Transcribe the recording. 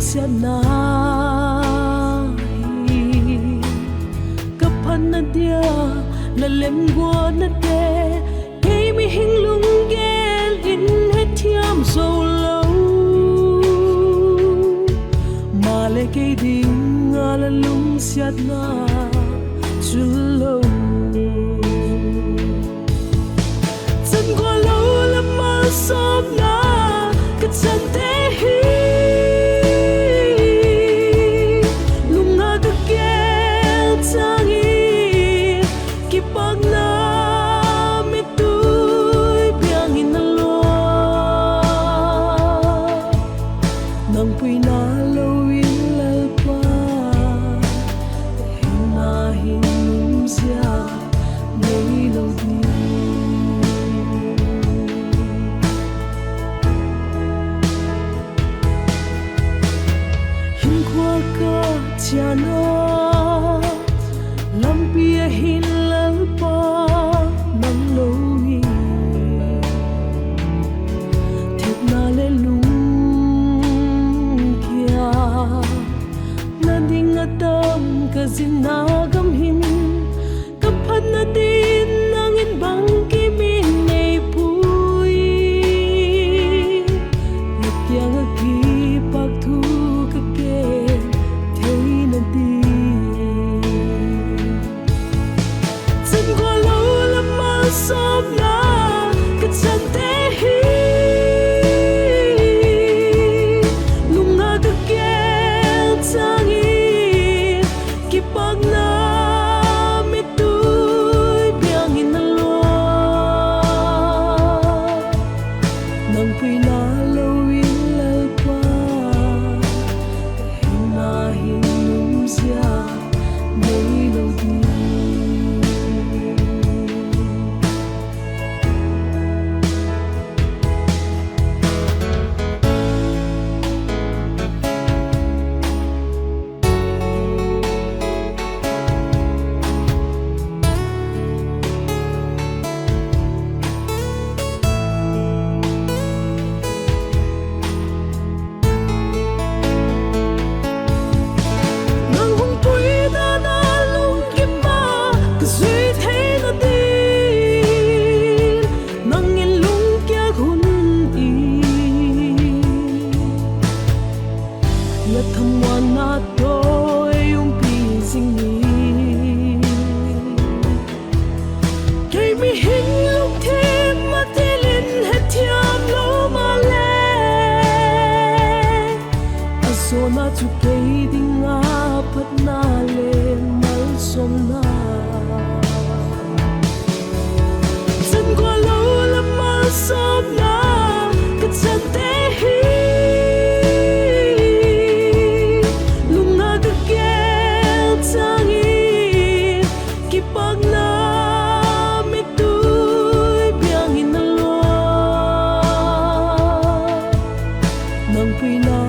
siya nahi kapan na dia na lengwa na te kay mi hinglung gel in hetiam so low male kay ding ala lung siya na chulo chân qua lâu lắm mà sớm na cái chân thế hi lung nga cái kia trang hi kịp bạc na mi tuổi biang in na lo nang pui na lâu in lal pa hin na hin lum sia nei lâu đi Chana lampia hilal pa nang lohi thiệt na le lung kia na ding atam ka zina gam hin ka phan na din nang in bang ki min nei pui yatyang ki pak thu ka ke chân qua lâu lắm mà sớm na cái chân thế hi lung nga cái kia trang hi kịp bạc na mi tuổi biang in na lo nang pui na lâu in lal pa hin na hin lum sia nei lâu đi na tôi yung pising ni kay mi hin lúc thêm mà tilin hết thiam lo mà le aso na chu kay ding nga pat na le mal som na chân qua lâu lắm mà som na cái chân te hi nang pui na